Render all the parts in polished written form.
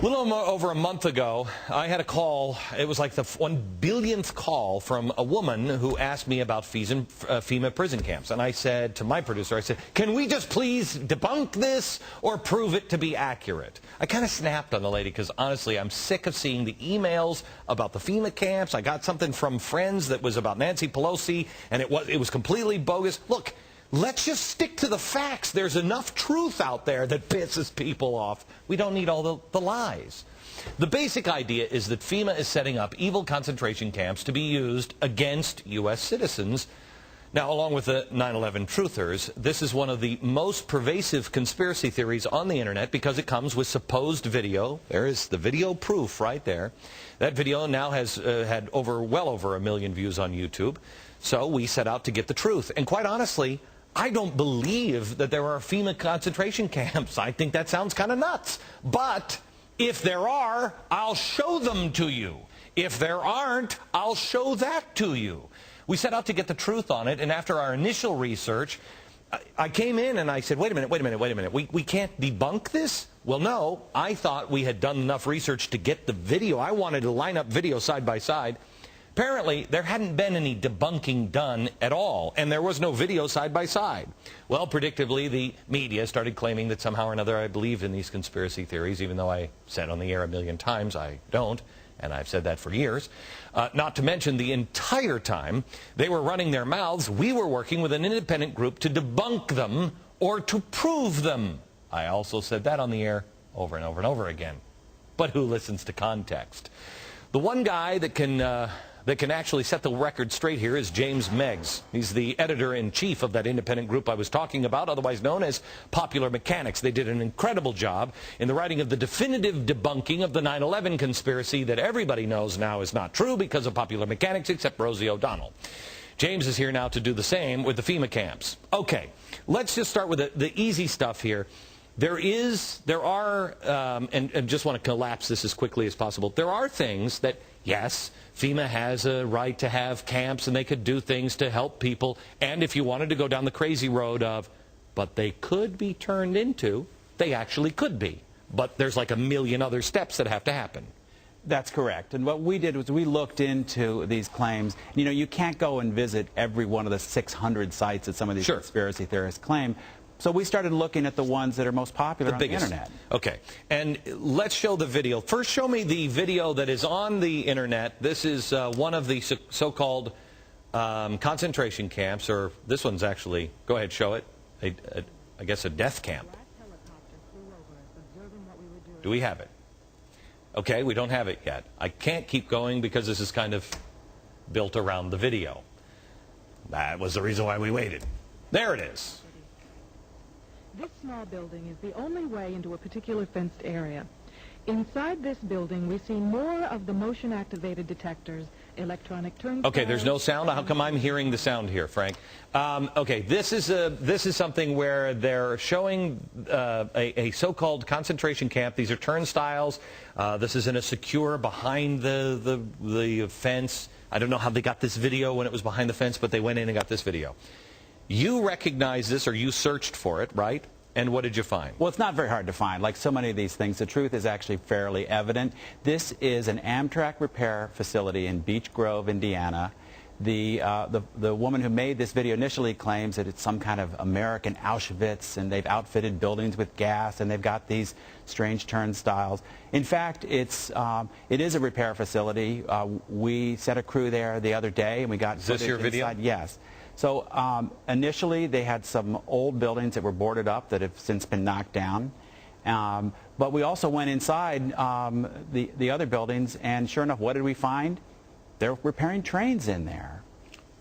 A little over a month ago, I had a call. It was like the 1 billionth call from a woman who asked me about FEMA prison camps. And I said to my producer, I said, can we just please debunk this or prove it to be accurate? I kind of snapped on the lady because honestly, I'm sick of seeing the emails about the FEMA camps. I got something from friends that was about Nancy Pelosi, and it was completely bogus. Look, let's just stick to the facts. There's enough truth out there that pisses people off. We don't need all the lies. The basic idea is that FEMA is setting up evil concentration camps to be used against U.S. citizens. Now, along with the 9/11 truthers, this is one of the most pervasive conspiracy theories on the internet because it comes with supposed video. There is the video proof right there. That video now has had well over 1 million views on YouTube. So we set out to get the truth. And quite honestly, I don't believe that there are FEMA concentration camps. I think that sounds kind of nuts. But if there are, I'll show them to you. If there aren't, I'll show that to you. We set out to get the truth on it, and after our initial research, I came in and I said, wait a minute. We can't debunk this? Well, no. I thought we had done enough research to get the video. I wanted to line up video side by side. Apparently, there hadn't been any debunking done at all, and there was no video side by side. Well, predictably, the media started claiming that somehow or another I believed in these conspiracy theories, even though I said on the air 1 million times I don't, and I've said that for years. Not to mention the entire time they were running their mouths, we were working with an independent group to debunk them or to prove them. I also said that on the air over and over and over again. But who listens to context? The one guy that can actually set the record straight here is James Meggs. He's the editor-in-chief of that independent group I was talking about, otherwise known as Popular Mechanics. They did an incredible job in the writing of the definitive debunking of the 9/11 conspiracy that everybody knows now is not true because of Popular Mechanics, except Rosie O'Donnell. James is here now to do the same with the FEMA camps. Okay, let's just start with the easy stuff here. And just want to collapse this as quickly as possible. There are things that, yes, FEMA has a right to have camps and they could do things to help people. And if you wanted to go down the crazy road of, but they could be turned into, they actually could be. But there's like 1 million other steps that have to happen. That's correct. And what we did was we looked into these claims. You know, you can't go and visit every one of the 600 sites that some of these conspiracy theorists claim. So we started looking at the ones that are most popular on the internet. Okay, and let's show the video. First, show me the video that is on the internet. This is one of the so-called concentration camps, or this one's actually, go ahead, show it, I guess a death camp. Do we have it? Okay, we don't have it yet. I can't keep going because this is kind of built around the video. That was the reason why we waited. There it is. This small building is the only way into a particular fenced area. Inside this building, we see more of the motion-activated detectors, electronic turnstiles. Okay, there's no sound. How come I'm hearing the sound here, Frank? Okay, this is something where they're showing a so-called concentration camp. These are turnstiles. This is in a secure behind the fence. I don't know how they got this video when it was behind the fence, but they went in and got this video. You recognize this, or you searched for it, right? And what did you find? Well, it's not very hard to find. Like so many of these things, the truth is actually fairly evident. This is an Amtrak repair facility in Beech Grove, Indiana. The woman who made this video initially claims that it's some kind of American Auschwitz, and they've outfitted buildings with gas, and they've got these strange turnstiles. In fact, it is a repair facility. We set a crew there the other day, and we got footage. Is this your video? Inside. Yes. So initially, they had some old buildings that were boarded up that have since been knocked down. But we also went inside the other buildings, and sure enough, what did we find? They're repairing trains in there.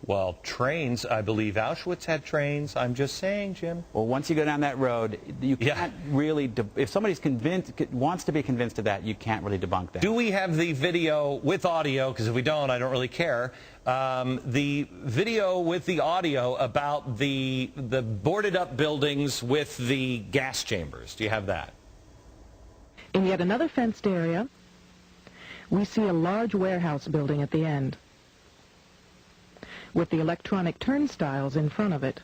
Well, trains, I believe Auschwitz had trains. I'm just saying, Jim. Well, once you go down that road, you can't really, if somebody's wants to be convinced of that, you can't really debunk that. Do we have the video with audio? Because if we don't, I don't really care. The video with the audio about the boarded up buildings with the gas chambers. Do you have that? In yet another fenced area, we see a large warehouse building at the end, with the electronic turnstiles in front of it.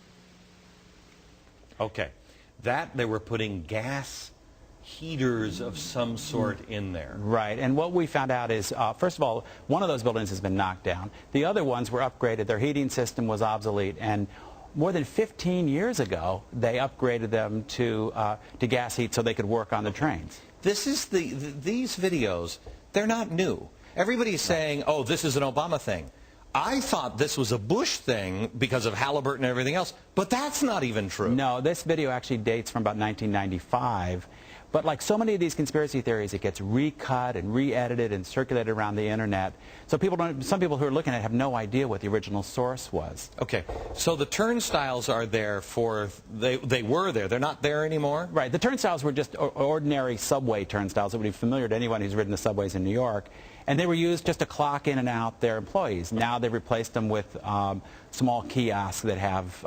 Okay. That, they were putting gas heaters of some sort in there. Right, and what we found out is, first of all, one of those buildings has been knocked down. The other ones were upgraded. Their heating system was obsolete, and more than 15 years ago, they upgraded them to gas heat so they could work on the trains. This is these videos, they're not new. Everybody's saying, oh, this is an Obama thing. I thought this was a Bush thing because of Halliburton and everything else, but that's not even true. No, this video actually dates from about 1995. But like so many of these conspiracy theories, it gets recut and re-edited and circulated around the internet. So some people who are looking at it have no idea what the original source was. Okay, so the turnstiles are there for, they were there, they're not there anymore? Right, the turnstiles were just ordinary subway turnstiles that would be familiar to anyone who's ridden the subways in New York. And they were used just to clock in and out their employees. Now they've replaced them with small kiosks that have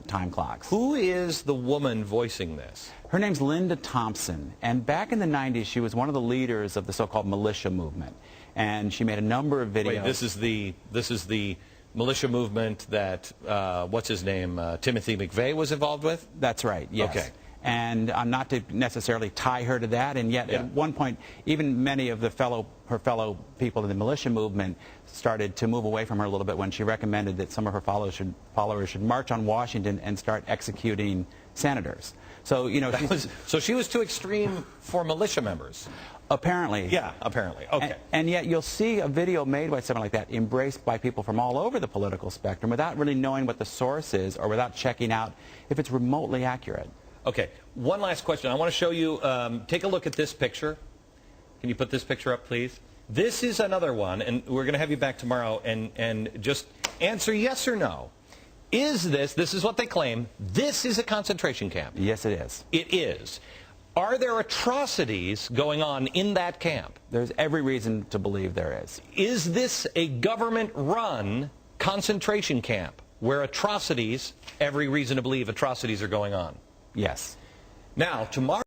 time clocks. Who is the woman voicing this? Her name's Linda Thompson, and back in the 90s, she was one of the leaders of the so-called militia movement, and she made a number of videos. Wait, this is the militia movement that what's his name, Timothy McVeigh was involved with? That's right. Yes. Okay. And not to necessarily tie her to that, and yet at one point, even many of her fellow people in the militia movement started to move away from her a little bit when she recommended that some of her followers should march on Washington and start executing senators. So, you know, so she was too extreme for militia members. Apparently. Yeah, apparently. Okay. And yet you'll see a video made by someone like that embraced by people from all over the political spectrum without really knowing what the source is or without checking out if it's remotely accurate. Okay, one last question. I want to show you, take a look at this picture. Can you put this picture up, please? This is another one, and we're going to have you back tomorrow and just answer yes or no. Is this is what they claim, this is a concentration camp? Yes, it is. It is. Are there atrocities going on in that camp? There's every reason to believe there is. Is this a government-run concentration camp where atrocities, every reason to believe atrocities are going on? Yes. Now, tomorrow...